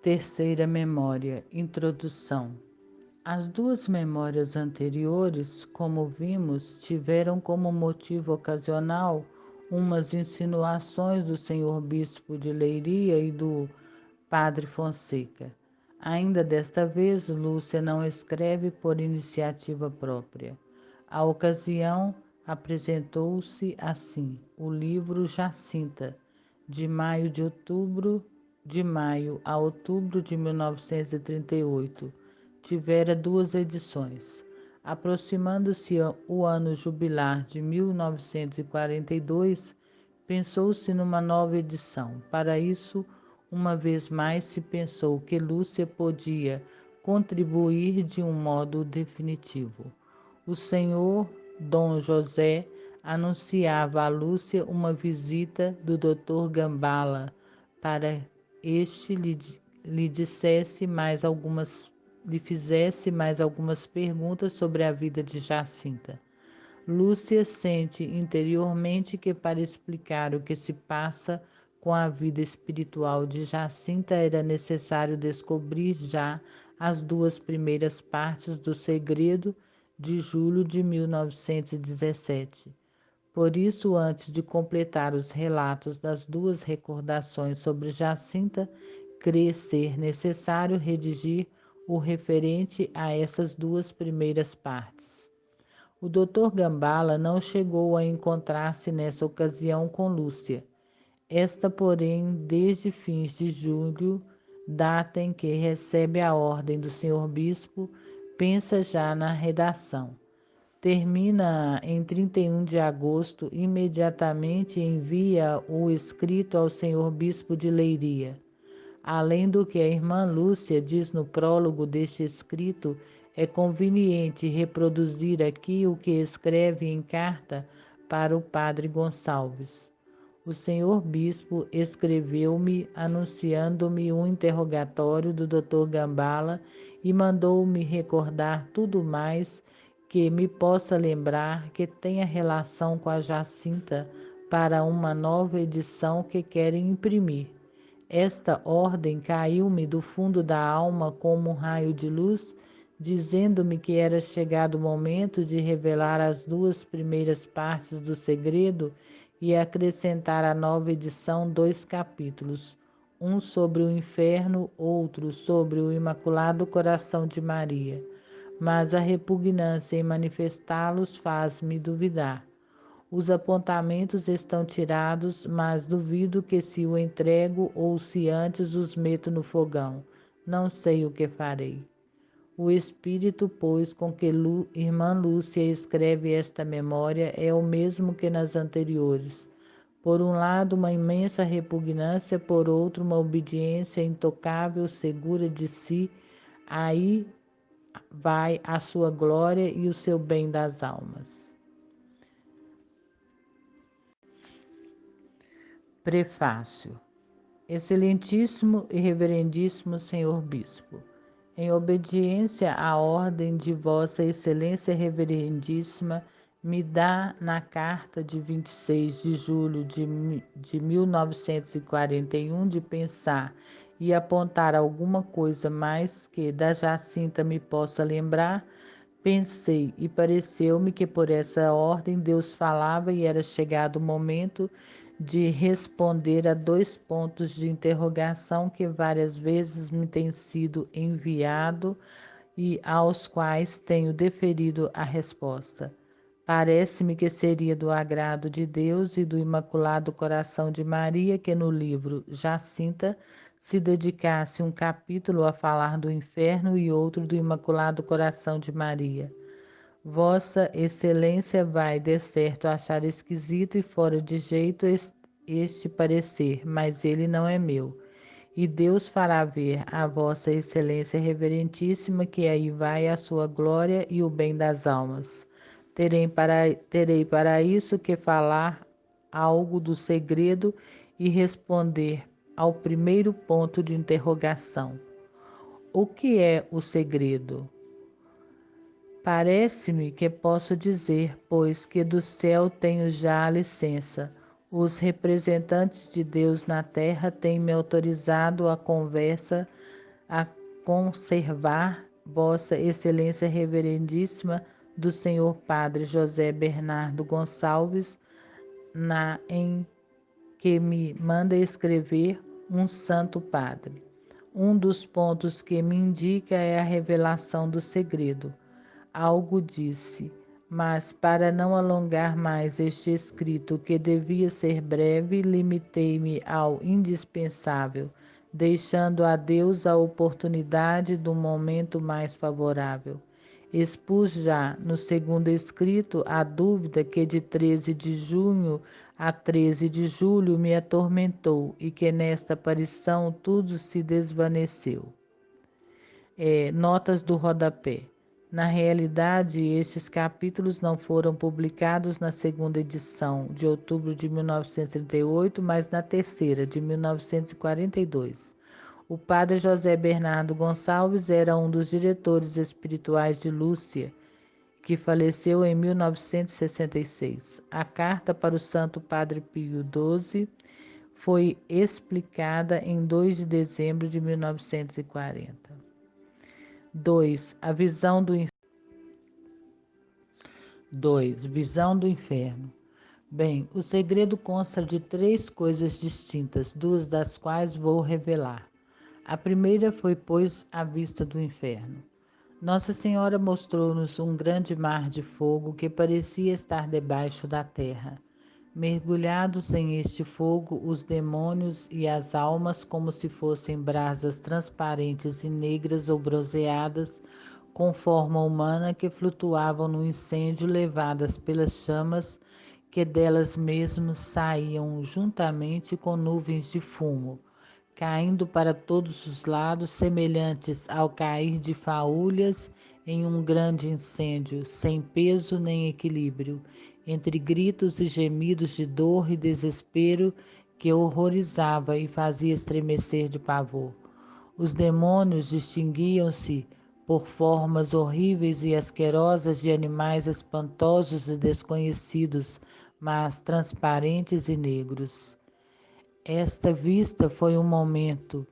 Terceira memória, introdução. As duas memórias anteriores, como vimos, tiveram como motivo ocasional umas insinuações do senhor bispo de Leiria e do padre Fonseca. Ainda desta vez, Lúcia não escreve por iniciativa própria. A ocasião apresentou-se assim: o livro Jacinta, de maio a outubro de 1938, tivera duas edições. Aproximando-se o ano jubilar de 1942, pensou-se numa nova edição. Para isso, uma vez mais se pensou que Lúcia podia contribuir de um modo definitivo. O senhor Dom José anunciava a Lúcia uma visita do Dr. Gambale para este lhe fizesse mais algumas perguntas sobre a vida de Jacinta. Lúcia sente interiormente que para explicar o que se passa com a vida espiritual de Jacinta era necessário descobrir já as duas primeiras partes do Segredo de julho de 1917. Por isso, antes de completar os relatos das duas recordações sobre Jacinta, crê ser necessário redigir o referente a essas duas primeiras partes. O Dr. Gambale não chegou a encontrar-se nessa ocasião com Lúcia. Esta, porém, desde fins de julho, data em que recebe a ordem do senhor bispo, pensa já na redação. Termina em 31 de agosto, imediatamente envia o escrito ao senhor bispo de Leiria. Além do que a irmã Lúcia diz no prólogo deste escrito, é conveniente reproduzir aqui o que escreve em carta para o padre Gonçalves. O senhor bispo escreveu-me anunciando-me um interrogatório do Dr. Gambale e mandou-me recordar tudo mais que me possa lembrar que tenha relação com a Jacinta para uma nova edição que querem imprimir. Esta ordem caiu-me do fundo da alma como um raio de luz, dizendo-me que era chegado o momento de revelar as duas primeiras partes do segredo e acrescentar à nova edição 2 capítulos, um sobre o inferno, outro sobre o Imaculado Coração de Maria. Mas a repugnância em manifestá-los faz-me duvidar. Os apontamentos estão tirados, mas duvido que se o entrego ou se antes os meto no fogão. Não sei o que farei. O espírito, pois, com que irmã Lúcia escreve esta memória é o mesmo que nas anteriores. Por um lado, uma imensa repugnância, por outro, uma obediência intocável, segura de si. Aí vai a sua glória e o seu bem das almas. Prefácio. Excelentíssimo e reverendíssimo senhor bispo, em obediência à ordem de vossa excelência reverendíssima, me dá na carta de 26 de julho de 1941 de pensar e apontar alguma coisa mais que da Jacinta me possa lembrar. Pensei e pareceu-me que por essa ordem Deus falava e era chegado o momento de responder a 2 pontos de interrogação que várias vezes me têm sido enviado e aos quais tenho deferido a resposta. Parece-me que seria do agrado de Deus e do Imaculado Coração de Maria que no livro Jacinta se dedicasse um capítulo a falar do inferno e outro do Imaculado Coração de Maria. Vossa Excelência vai, de certo, achar esquisito e fora de jeito este parecer, mas ele não é meu. E Deus fará ver a Vossa Excelência Reverentíssima que aí vai a sua glória e o bem das almas. Terei para isso que falar algo do segredo e responder ao primeiro ponto de interrogação. O que é o segredo? Parece-me que posso dizer, pois que do céu tenho já a licença. Os representantes de Deus na terra têm me autorizado a conversa a conservar Vossa Excelência Reverendíssima do Senhor Padre José Bernardo Gonçalves, em que me manda escrever um Santo Padre. Um dos pontos que me indica é a revelação do segredo. Algo disse, mas para não alongar mais este escrito, que devia ser breve, limitei-me ao indispensável, deixando a Deus a oportunidade do momento mais favorável. Expus já no segundo escrito a dúvida que de 13 de junho a 13 de julho me atormentou e que nesta aparição tudo se desvaneceu. Notas do rodapé. Na realidade, estes capítulos não foram publicados na segunda edição, de outubro de 1938, mas na terceira, de 1942. O padre José Bernardo Gonçalves era um dos diretores espirituais de Lúcia, que faleceu em 1966. A carta para o Santo Padre Pio XII foi explicada em 2 de dezembro de 1940. 2. A visão do 2. Visão do inferno. Bem, o segredo consta de 3 coisas distintas, 2 das quais vou revelar. A primeira foi, pois, a vista do inferno. Nossa Senhora mostrou-nos um grande mar de fogo que parecia estar debaixo da terra. Mergulhados em este fogo, os demônios e as almas, como se fossem brasas transparentes e negras ou bronzeadas, com forma humana, que flutuavam no incêndio, levadas pelas chamas que delas mesmas saíam juntamente com nuvens de fumo, caindo para todos os lados, semelhantes ao cair de faúlhas em um grande incêndio, sem peso nem equilíbrio, entre gritos e gemidos de dor e desespero que horrorizava e fazia estremecer de pavor. Os demônios distinguiam-se por formas horríveis e asquerosas de animais espantosos e desconhecidos, mas transparentes e negros. Esta vista foi um momento,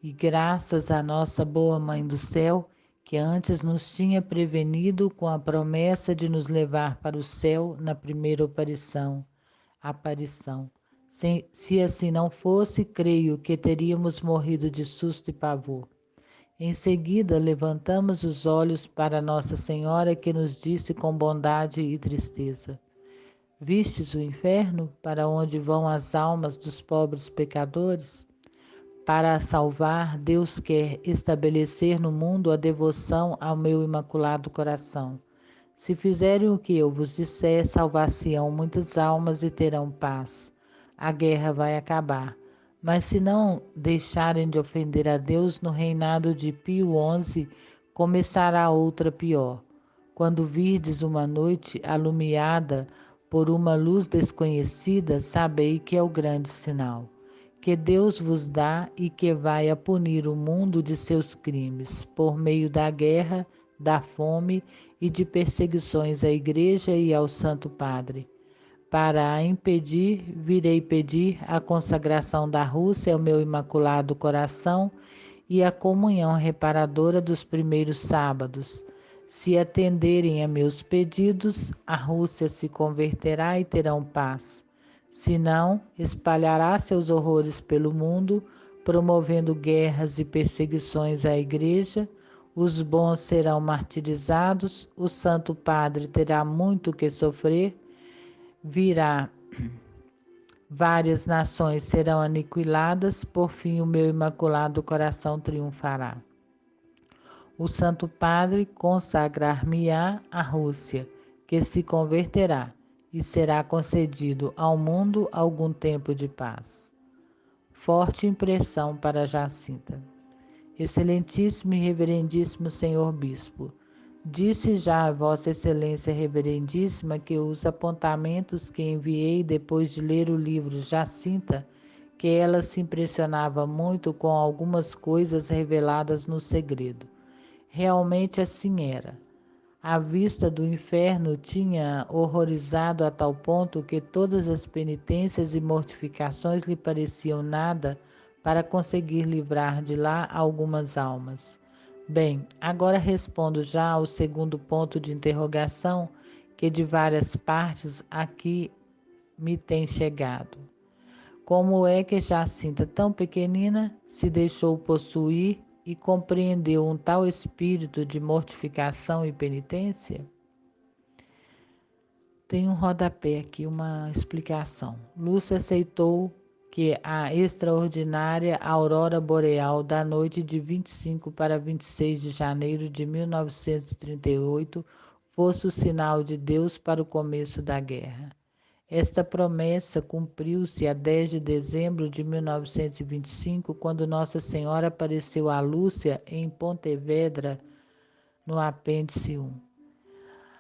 e graças à nossa boa Mãe do Céu, que antes nos tinha prevenido com a promessa de nos levar para o céu na primeira aparição. Se assim não fosse, creio que teríamos morrido de susto e pavor. Em seguida, levantamos os olhos para Nossa Senhora, que nos disse com bondade e tristeza: Vistes o inferno, para onde vão as almas dos pobres pecadores? Para a salvar, Deus quer estabelecer no mundo a devoção ao meu imaculado coração. Se fizerem o que eu vos disser, salvar-se-ão muitas almas e terão paz. A guerra vai acabar. Mas se não deixarem de ofender a Deus, no reinado de Pio XI começará outra pior. Quando virdes uma noite alumiada por uma luz desconhecida, sabei que é o grande sinal que Deus vos dá e que vai a punir o mundo de seus crimes, por meio da guerra, da fome e de perseguições à Igreja e ao Santo Padre. Para a impedir, virei pedir a consagração da Rússia ao meu Imaculado Coração e a comunhão reparadora dos primeiros sábados. Se atenderem a meus pedidos, a Rússia se converterá e terão paz. Se não, espalhará seus horrores pelo mundo, promovendo guerras e perseguições à Igreja. Os bons serão martirizados, o Santo Padre terá muito que sofrer, várias nações serão aniquiladas, por fim o meu Imaculado Coração triunfará. O Santo Padre consagrar-me-á à Rússia, que se converterá, e será concedido ao mundo algum tempo de paz. Forte impressão para Jacinta. Excelentíssimo e reverendíssimo Senhor Bispo, disse já a Vossa Excelência Reverendíssima que os apontamentos que enviei depois de ler o livro Jacinta, que ela se impressionava muito com algumas coisas reveladas no segredo. Realmente assim era. A vista do inferno tinha horrorizado a tal ponto que todas as penitências e mortificações lhe pareciam nada para conseguir livrar de lá algumas almas. Bem, agora respondo já ao segundo ponto de interrogação que de várias partes aqui me tem chegado. Como é que Jacinta, tão pequenina, se deixou possuir e compreendeu um tal espírito de mortificação e penitência? Tem um rodapé aqui, uma explicação. Lúcia aceitou que a extraordinária aurora boreal da noite de 25 para 26 de janeiro de 1938 fosse o sinal de Deus para o começo da guerra. Esta promessa cumpriu-se a 10 de dezembro de 1925, quando Nossa Senhora apareceu a Lúcia em Pontevedra, no apêndice 1.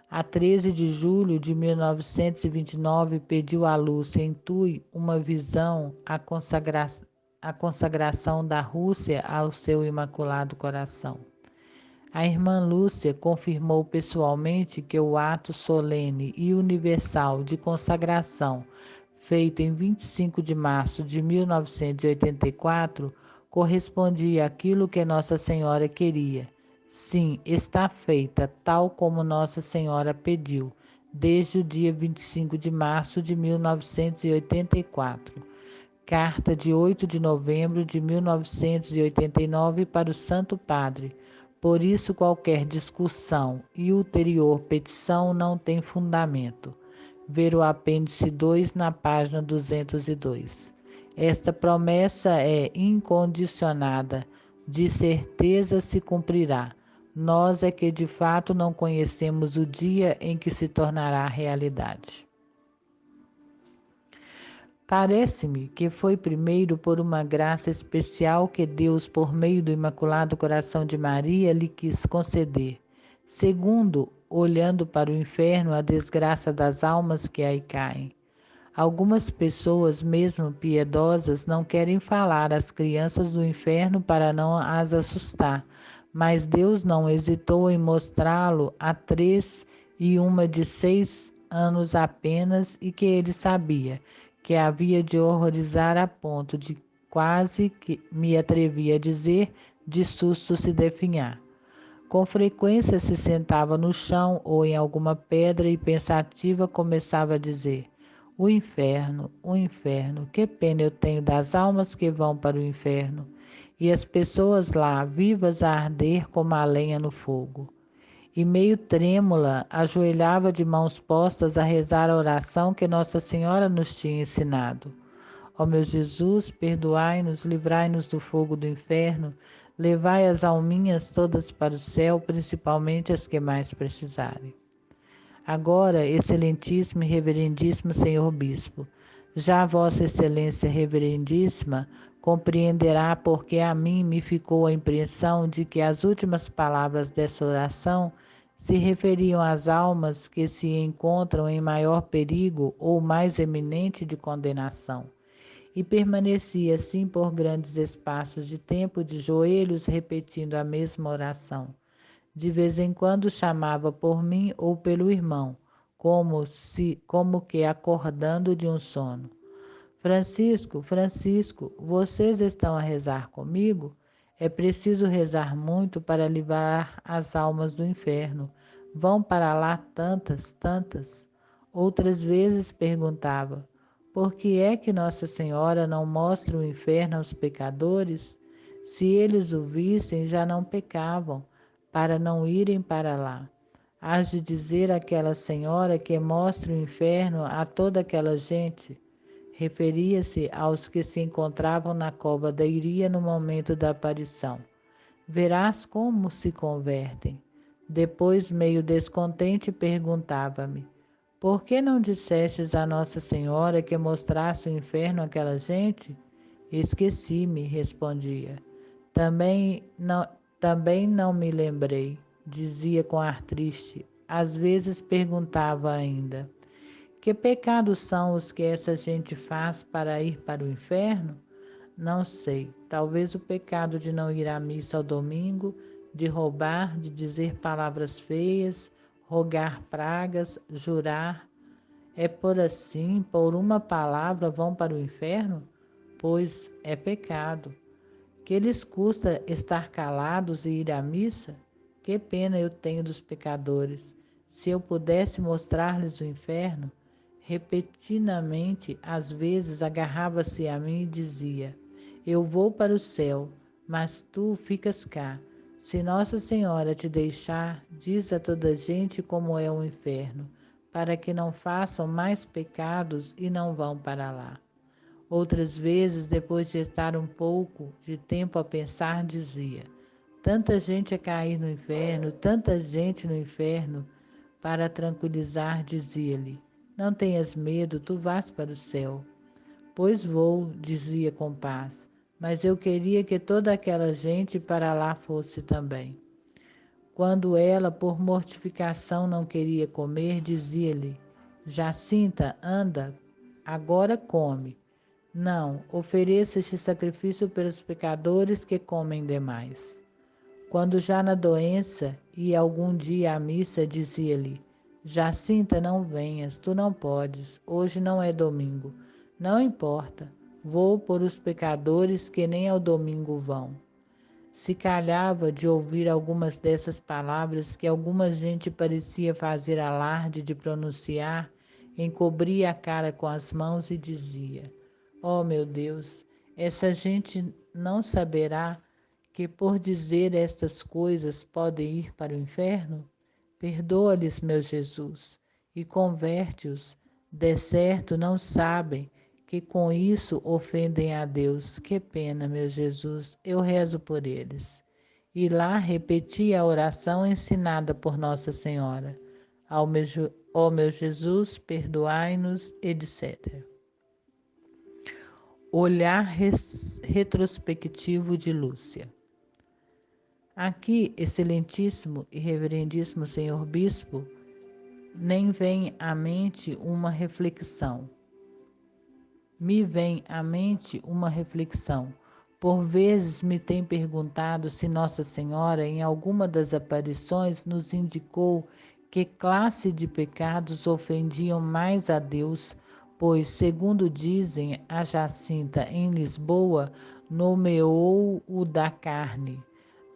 A 13 de julho de 1929, pediu a Lúcia em Tui uma visão, a consagração da Rússia ao seu Imaculado Coração. A irmã Lúcia confirmou pessoalmente que o ato solene e universal de consagração, feito em 25 de março de 1984, correspondia àquilo que Nossa Senhora queria. Sim, está feita, tal como Nossa Senhora pediu, desde o dia 25 de março de 1984. Carta de 8 de novembro de 1989 para o Santo Padre. Por isso, qualquer discussão e ulterior petição não tem fundamento. Ver o apêndice 2 na página 202. Esta promessa é incondicionada, de certeza se cumprirá. Nós é que de fato não conhecemos o dia em que se tornará realidade. Parece-me que foi primeiro por uma graça especial que Deus, por meio do Imaculado Coração de Maria, lhe quis conceder. Segundo, olhando para o inferno, a desgraça das almas que aí caem. Algumas pessoas, mesmo piedosas, não querem falar às crianças do inferno para não as assustar, mas Deus não hesitou em mostrá-lo a 3 e uma de 6 anos apenas, e que ele sabia que havia de horrorizar a ponto de, quase que me atrevi a dizer, de susto se definhar. Com frequência se sentava no chão ou em alguma pedra e pensativa começava a dizer: o inferno, que pena eu tenho das almas que vão para o inferno, e as pessoas lá, vivas a arder como a lenha no fogo. E meio trêmula, ajoelhava de mãos postas a rezar a oração que Nossa Senhora nos tinha ensinado. Ó meu Jesus, perdoai-nos, livrai-nos do fogo do inferno, levai as alminhas todas para o céu, principalmente as que mais precisarem. Agora, excelentíssimo e reverendíssimo Senhor Bispo, já Vossa Excelência Reverendíssima compreenderá porque a mim me ficou a impressão de que as últimas palavras dessa oração se referiam às almas que se encontram em maior perigo ou mais eminente de condenação. E permanecia assim por grandes espaços de tempo de joelhos repetindo a mesma oração. De vez em quando chamava por mim ou pelo irmão, como que acordando de um sono. Francisco, Francisco, vocês estão a rezar comigo? É preciso rezar muito para livrar as almas do inferno. Vão para lá tantas, tantas. Outras vezes perguntava: por que é que Nossa Senhora não mostra o inferno aos pecadores? Se eles o vissem, já não pecavam, para não irem para lá. Hás de dizer àquela senhora que mostre o inferno a toda aquela gente. Referia-se aos que se encontravam na cova da Iria no momento da aparição. Verás como se convertem. Depois, meio descontente, perguntava-me: por que não dissestes a Nossa Senhora que mostrasse o inferno àquela gente? Esqueci-me, respondia. Também não me lembrei, dizia com ar triste. Às vezes perguntava ainda: que pecados são os que essa gente faz para ir para o inferno? Não sei. Talvez o pecado de não ir à missa ao domingo, de roubar, de dizer palavras feias, rogar pragas, jurar. É por assim, por uma palavra, vão para o inferno? pois é pecado. Que lhes custa estar calados e ir à missa? Que pena eu tenho dos pecadores! Se eu pudesse mostrar-lhes o inferno, repetidamente, às vezes, agarrava-se a mim e dizia: eu vou para o céu, mas tu ficas cá. Se Nossa Senhora te deixar, diz a toda a gente como é o inferno, para que não façam mais pecados e não vão para lá. Outras vezes, depois de estar um pouco de tempo a pensar, dizia: tanta gente a cair no inferno, tanta gente no inferno. Para tranquilizar, dizia-lhe: não tenhas medo, tu vás para o céu. Pois vou, dizia com paz, mas eu queria que toda aquela gente para lá fosse também. Quando ela, por mortificação, não queria comer, dizia-lhe: Jacinta, anda, agora come. Não, ofereço este sacrifício pelos pecadores que comem demais. Quando já na doença ia algum dia à missa, dizia-lhe: Jacinta, não venhas, tu não podes, hoje não é domingo. Não importa, vou por os pecadores que nem ao domingo vão. Se calhava de ouvir algumas dessas palavras que alguma gente parecia fazer alarde de pronunciar, encobria a cara com as mãos e dizia: oh, meu Deus, essa gente não saberá que por dizer estas coisas pode ir para o inferno? Perdoa-lhes, meu Jesus, e converte-os. De certo não sabem que com isso ofendem a Deus. Que pena, meu Jesus, eu rezo por eles. E lá repeti a oração ensinada por Nossa Senhora. Ó meu Jesus, perdoai-nos, etc. Olhar retrospectivo de Lúcia. Aqui, excelentíssimo e reverendíssimo Senhor Bispo, nem vem à mente uma reflexão. Me vem à mente uma reflexão. Por vezes me tem perguntado se Nossa Senhora, em alguma das aparições, nos indicou que classe de pecados ofendiam mais a Deus, pois, segundo dizem, a Jacinta, em Lisboa, nomeou o da carne.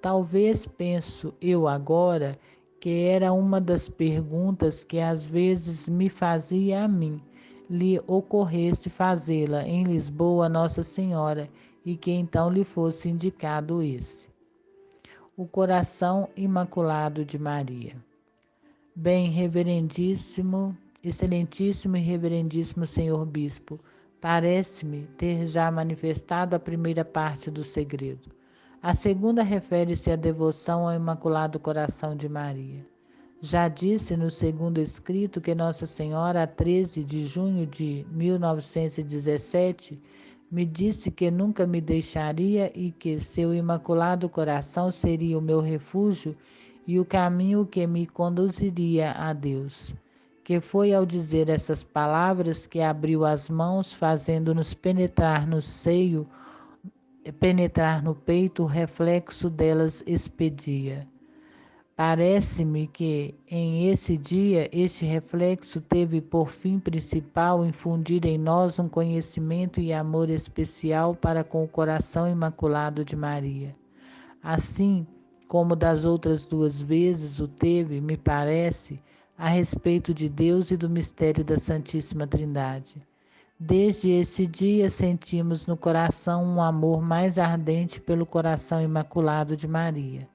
Talvez, penso eu agora, que era uma das perguntas que às vezes me fazia a mim, lhe ocorresse fazê-la em Lisboa Nossa Senhora, e que então lhe fosse indicado esse. O coração imaculado de Maria. Bem, reverendíssimo, excelentíssimo e reverendíssimo Senhor Bispo, parece-me ter já manifestado a primeira parte do segredo. A segunda refere-se à devoção ao Imaculado Coração de Maria. Já disse no segundo escrito que Nossa Senhora, a 13 de junho de 1917, me disse que nunca me deixaria e que seu Imaculado Coração seria o meu refúgio e o caminho que me conduziria a Deus. Que foi ao dizer essas palavras que abriu as mãos, fazendo-nos penetrar no seio, penetrar no peito, o reflexo delas expedia. Parece-me que, em esse dia, este reflexo teve por fim principal infundir em nós um conhecimento e amor especial para com o coração imaculado de Maria. Assim como das outras duas vezes o teve, me parece, a respeito de Deus e do mistério da Santíssima Trindade. Desde esse dia sentimos no coração um amor mais ardente pelo coração imaculado de Maria.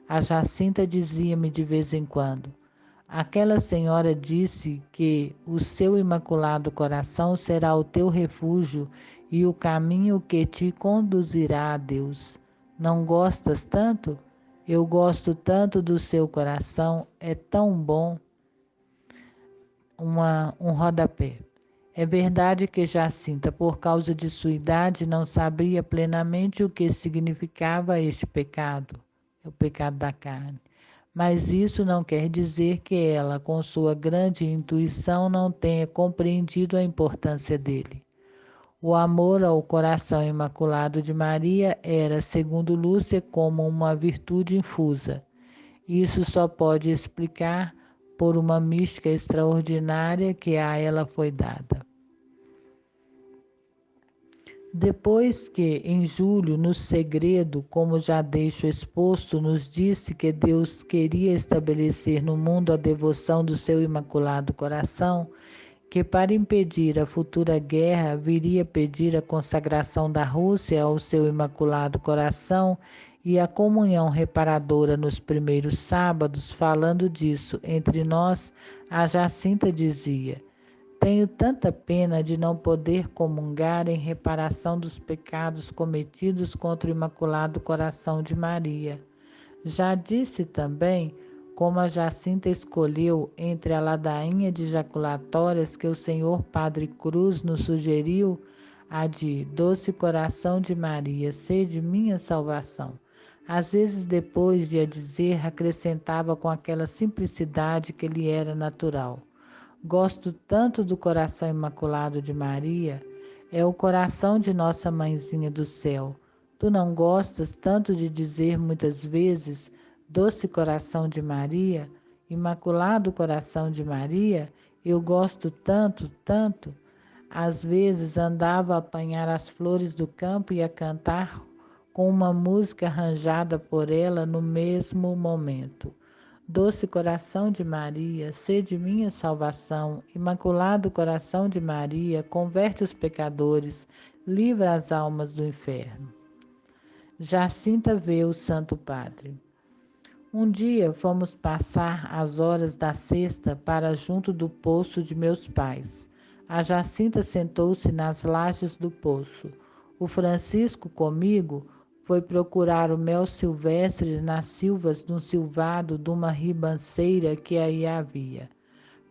A Jacinta dizia-me de vez em quando: aquela senhora disse que o seu imaculado coração será o teu refúgio e o caminho que te conduzirá a Deus. Não gostas tanto? Eu gosto tanto do seu coração, é tão bom. Um rodapé. É verdade que Jacinta, por causa de sua idade, não sabia plenamente o que significava este pecado, o pecado da carne. Mas isso não quer dizer que ela, com sua grande intuição, não tenha compreendido a importância dele. O amor ao coração imaculado de Maria era, segundo Lúcia, como uma virtude infusa. Isso só pode explicar por uma mística extraordinária que a ela foi dada. Depois que, em julho, no segredo, como já deixo exposto, nos disse que Deus queria estabelecer no mundo a devoção do seu Imaculado Coração, que para impedir a futura guerra viria pedir a consagração da Rússia ao seu Imaculado Coração e a comunhão reparadora nos primeiros sábados, falando disso entre nós, a Jacinta dizia: tenho tanta pena de não poder comungar em reparação dos pecados cometidos contra o Imaculado Coração de Maria. Já disse também como a Jacinta escolheu entre a ladainha de jaculatórias que o senhor Padre Cruz nos sugeriu, a de Doce Coração de Maria, sede minha salvação. Às vezes, depois de a dizer, acrescentava com aquela simplicidade que lhe era natural: gosto tanto do coração imaculado de Maria, é o coração de nossa mãezinha do céu. Tu não gostas tanto de dizer muitas vezes, doce coração de Maria, imaculado coração de Maria? Eu gosto tanto, tanto. Às vezes andava a apanhar as flores do campo e a cantar com uma música arranjada por ela no mesmo momento. Doce coração de Maria, sede minha salvação, imaculado coração de Maria, converte os pecadores, livra as almas do inferno. Jacinta vê o Santo Padre. Um dia fomos passar as horas da sexta para junto do poço de meus pais. A Jacinta sentou-se nas lajes do poço. O Francisco, comigo, foi procurar o mel silvestre nas silvas de um silvado de uma ribanceira que aí havia.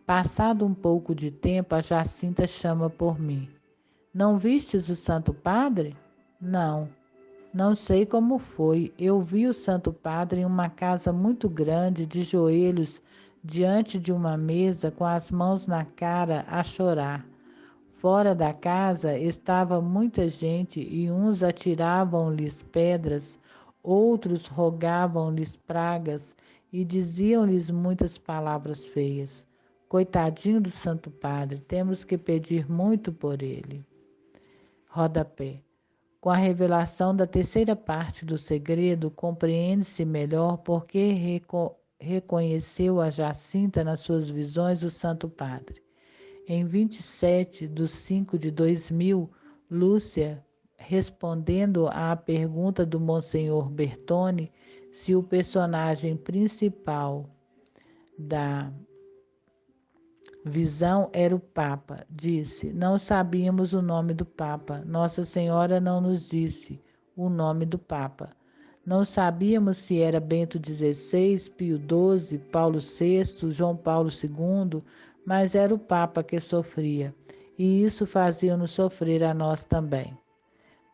Passado um pouco de tempo, a Jacinta chama por mim. Não vistes o Santo Padre? Não. Não sei como foi. Eu vi o Santo Padre em uma casa muito grande, de joelhos, diante de uma mesa, com as mãos na cara, a chorar. Fora da casa estava muita gente e uns atiravam-lhes pedras, outros rogavam-lhes pragas e diziam-lhes muitas palavras feias. Coitadinho do Santo Padre, temos que pedir muito por ele. Rodapé. Com a revelação da terceira parte do segredo, compreende-se melhor por que reconheceu a Jacinta nas suas visões o Santo Padre. Em 27/5/2000, Lúcia, respondendo à pergunta do Monsenhor Bertone se o personagem principal da visão era o Papa, disse: não sabíamos o nome do Papa. Nossa Senhora não nos disse o nome do Papa. Não sabíamos se era Bento XVI, Pio XII, Paulo VI, João Paulo II, mas era o Papa que sofria, e isso fazia-nos sofrer a nós também.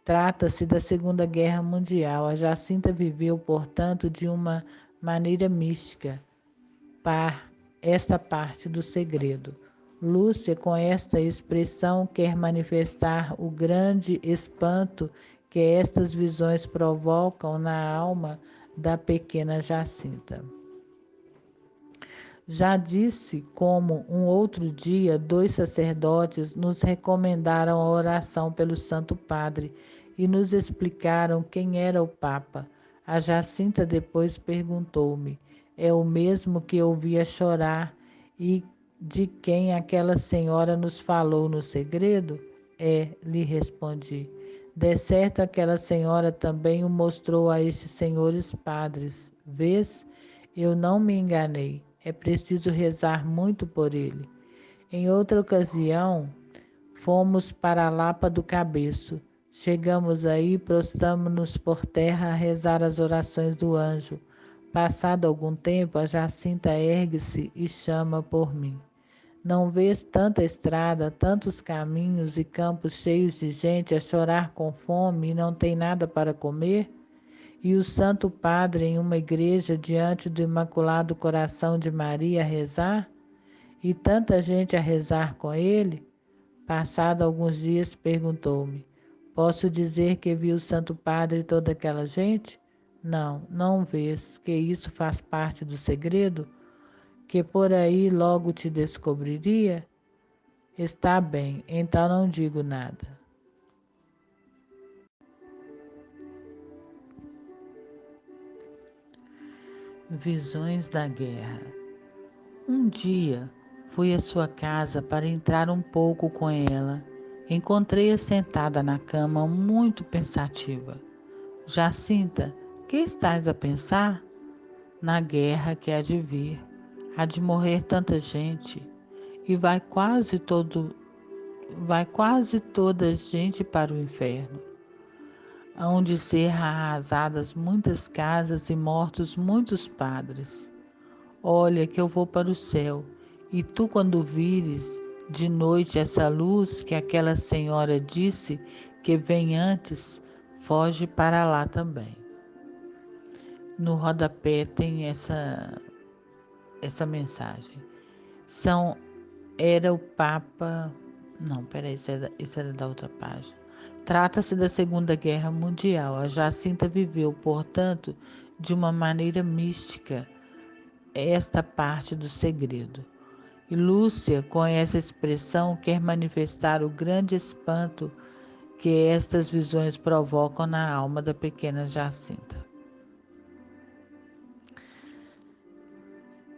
Trata-se da Segunda Guerra Mundial. A Jacinta viveu, portanto, de uma maneira mística esta parte do segredo. Lúcia, com esta expressão, quer manifestar o grande espanto que estas visões provocam na alma da pequena Jacinta. Já disse como um outro dia 2 sacerdotes nos recomendaram a oração pelo Santo Padre e nos explicaram quem era o Papa. A Jacinta depois perguntou-me: é o mesmo que eu via chorar e de quem aquela senhora nos falou no segredo? É, lhe respondi. De certo, aquela senhora também o mostrou a estes senhores padres. Vês? Eu não me enganei. É preciso rezar muito por ele. Em outra ocasião, fomos para a Lapa do Cabeço. Chegamos aí, prostramos-nos por terra a rezar as orações do anjo. Passado algum tempo, a Jacinta ergue-se e chama por mim. Não vês tanta estrada, tantos caminhos e campos cheios de gente a chorar com fome e não tem nada para comer? E o Santo Padre em uma igreja diante do Imaculado Coração de Maria a rezar? E tanta gente a rezar com ele? Passado alguns dias, perguntou-me: posso dizer que vi o Santo Padre e toda aquela gente? Não, não vês que isso faz parte do segredo? Que por aí logo te descobriria? Está bem, então não digo nada. Visões da guerra. Um dia fui à sua casa para entrar um pouco com ela. Encontrei-a sentada na cama, muito pensativa. Jacinta, que estás a pensar? Na guerra que há de vir. Há de morrer tanta gente. E vai quase toda a gente para o inferno. Hão de ser arrasadas muitas casas e mortos muitos padres. Olha que eu vou para o céu, e tu, quando vires de noite essa luz que aquela senhora disse que vem antes, foge para lá também. No rodapé tem essa mensagem. Era o Papa. Não, peraí, isso era da outra página. Trata-se da Segunda Guerra Mundial. A Jacinta viveu, portanto, de uma maneira mística esta parte do segredo. E Lúcia, com essa expressão, quer manifestar o grande espanto que estas visões provocam na alma da pequena Jacinta.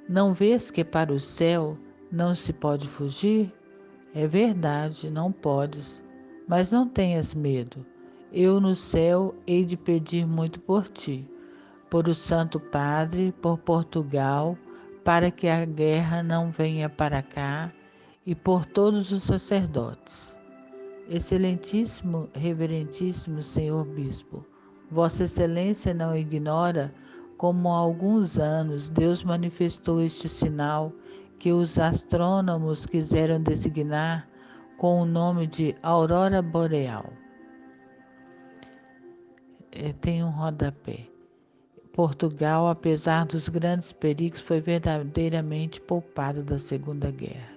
Não vês que para o céu não se pode fugir? É verdade, não podes, mas não tenhas medo. Eu no céu hei de pedir muito por ti, por o Santo Padre, por Portugal, para que a guerra não venha para cá, e por todos os sacerdotes. Excelentíssimo, reverentíssimo Senhor Bispo, Vossa Excelência não ignora como há alguns anos Deus manifestou este sinal que os astrônomos quiseram designar com o nome de Aurora Boreal. Tem um rodapé. Portugal, apesar dos grandes perigos, foi verdadeiramente poupado da Segunda Guerra.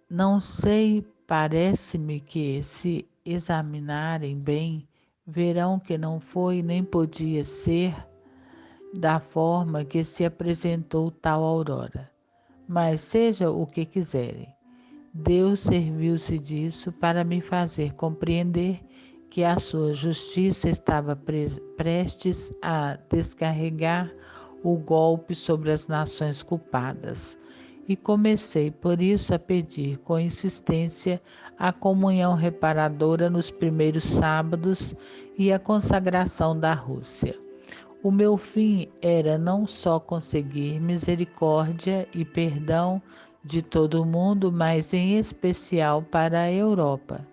Não sei, parece-me que, se examinarem bem, verão que não foi nem podia ser da forma que se apresentou tal aurora. Mas seja o que quiserem, Deus serviu-se disso para me fazer compreender que a sua justiça estava prestes a descarregar o golpe sobre as nações culpadas. E comecei, por isso, a pedir com insistência a comunhão reparadora nos primeiros sábados e a consagração da Rússia. O meu fim era não só conseguir misericórdia e perdão de todo o mundo, mas em especial para a Europa.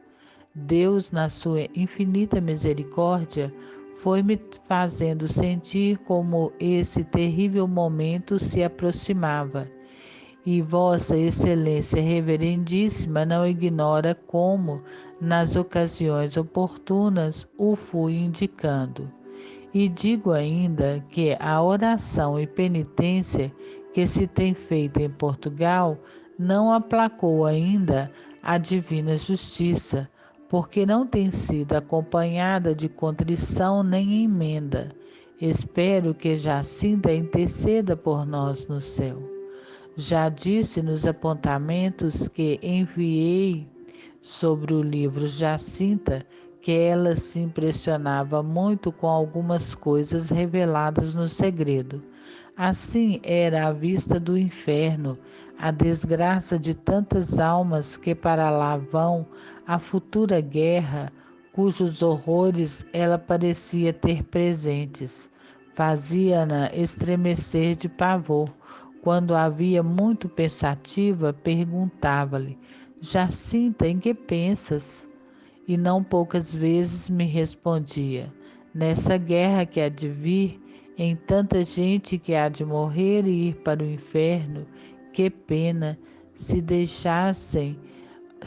Deus, na sua infinita misericórdia, foi me fazendo sentir como esse terrível momento se aproximava. E Vossa Excelência Reverendíssima não ignora como, nas ocasiões oportunas, o fui indicando. E digo ainda que a oração e penitência que se tem feito em Portugal não aplacou ainda a divina justiça, porque não tem sido acompanhada de contrição nem emenda. Espero que Jacinta interceda por nós no céu. Já disse nos apontamentos que enviei sobre o livro Jacinta que ela se impressionava muito com algumas coisas reveladas no segredo. Assim era a vista do inferno, a desgraça de tantas almas que para lá vão, a futura guerra, cujos horrores ela parecia ter presentes. Fazia-na estremecer de pavor. Quando havia muito pensativa, perguntava-lhe: Jacinta, em que pensas? E não poucas vezes me respondia: nessa guerra que há de vir, em tanta gente que há de morrer e ir para o inferno, que pena, se deixassem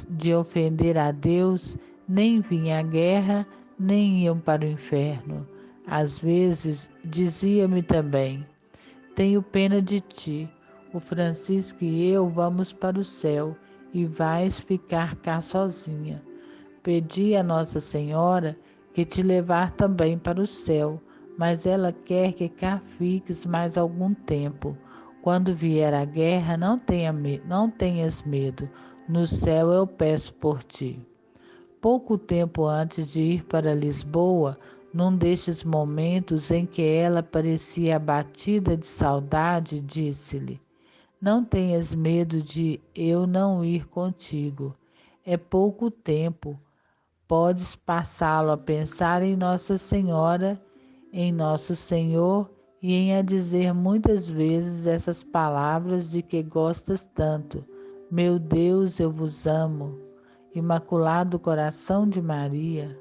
de ofender a Deus, nem vinha a guerra, nem iam para o inferno. Às vezes dizia-me também: tenho pena de ti, o Francisco e eu vamos para o céu e vais ficar cá sozinha. Pedi a Nossa Senhora que te levar também para o céu, mas ela quer que cá fiques mais algum tempo. Quando vier a guerra, não tenhas medo. No céu eu peço por ti. Pouco tempo antes de ir para Lisboa, Num destes momentos em que ela parecia abatida de saudade, disse-lhe: Não tenhas medo de eu não ir contigo. É pouco tempo. Podes passá-lo a pensar em Nossa Senhora, em Nosso Senhor e em a dizer muitas vezes essas palavras de que gostas tanto. Meu Deus, eu vos amo. Imaculado Coração de Maria,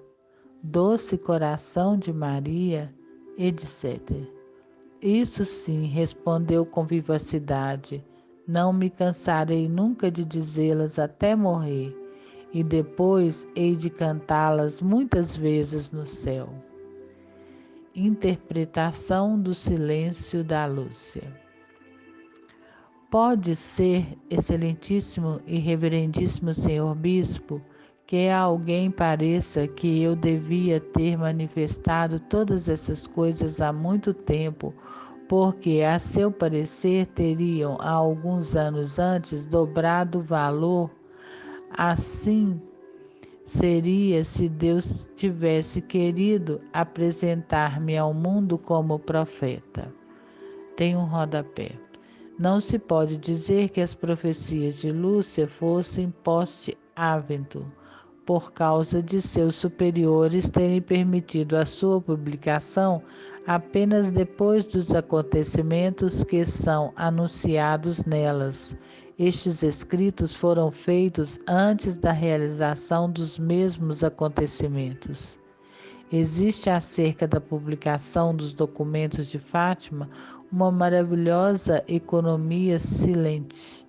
Doce Coração de Maria, etc. Isso sim, respondeu com vivacidade. Não me cansarei nunca de dizê-las até morrer, e depois hei de cantá-las muitas vezes no céu. Interpretação do silêncio da Lúcia. Pode ser, excelentíssimo e reverendíssimo senhor bispo, que a alguém pareça que eu devia ter manifestado todas essas coisas há muito tempo, porque, a seu parecer, teriam, há alguns anos antes, dobrado o valor. Assim seria se Deus tivesse querido apresentar-me ao mundo como profeta. Tem um rodapé. Não se pode dizer que as profecias de Lúcia fossem post-avento, por causa de seus superiores terem permitido a sua publicação apenas depois dos acontecimentos que são anunciados nelas. Estes escritos foram feitos antes da realização dos mesmos acontecimentos. Existe acerca da publicação dos documentos de Fátima uma maravilhosa economia silente,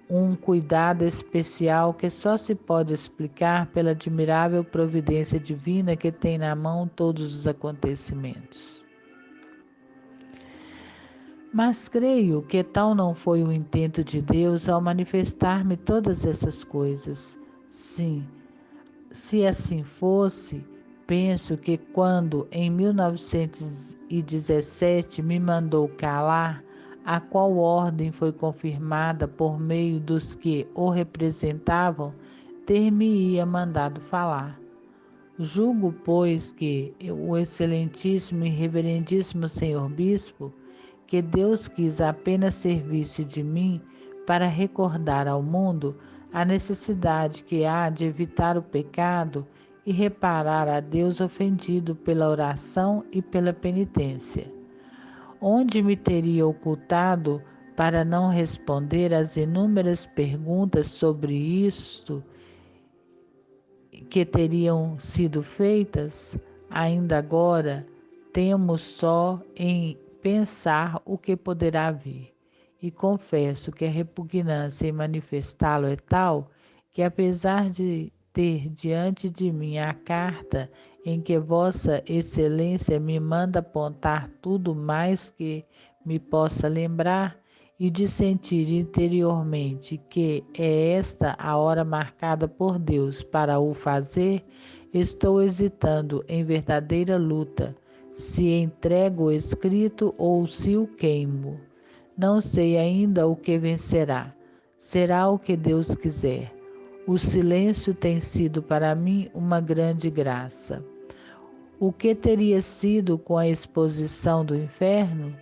um cuidado especial que só se pode explicar pela admirável providência divina que tem na mão todos os acontecimentos. Mas creio que tal não foi o intento de Deus ao manifestar-me todas essas coisas. Sim, se assim fosse, penso que quando em 1917 me mandou calar, a qual ordem foi confirmada por meio dos que o representavam, ter-me-ia mandado falar. Julgo, pois, que o excelentíssimo e reverendíssimo senhor bispo, que Deus quis apenas servir-se de mim para recordar ao mundo a necessidade que há de evitar o pecado e reparar a Deus ofendido pela oração e pela penitência. Onde me teria ocultado para não responder às inúmeras perguntas sobre isto que teriam sido feitas? Ainda agora temos só em pensar o que poderá vir. E confesso que a repugnância em manifestá-lo é tal que, apesar de ter diante de mim a carta em que Vossa Excelência me manda apontar tudo mais que me possa lembrar, e de sentir interiormente que é esta a hora marcada por Deus para o fazer, estou hesitando em verdadeira luta, se entrego o escrito ou se o queimo. Não sei ainda o que vencerá. Será o que Deus quiser. O silêncio tem sido para mim uma grande graça. O que teria sido com a exposição do inferno?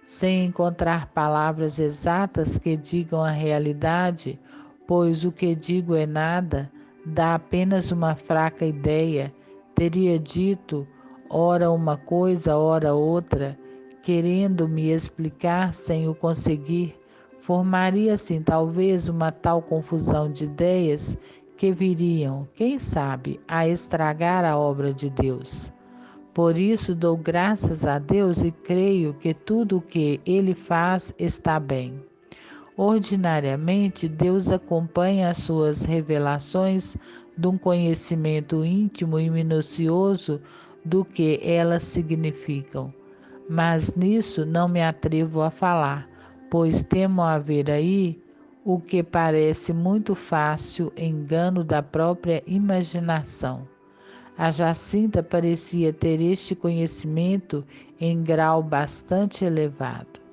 Sem encontrar palavras exatas que digam a realidade, pois o que digo é nada, dá apenas uma fraca ideia, teria dito ora uma coisa, ora outra, querendo me explicar sem o conseguir, formaria-se talvez uma tal confusão de ideias que viriam, quem sabe, a estragar a obra de Deus. Por isso dou graças a Deus e creio que tudo o que Ele faz está bem. Ordinariamente, Deus acompanha as suas revelações de um conhecimento íntimo e minucioso do que elas significam. Mas nisso não me atrevo a falar, pois temo haver aí o que parece muito fácil engano da própria imaginação. A Jacinta parecia ter este conhecimento em grau bastante elevado.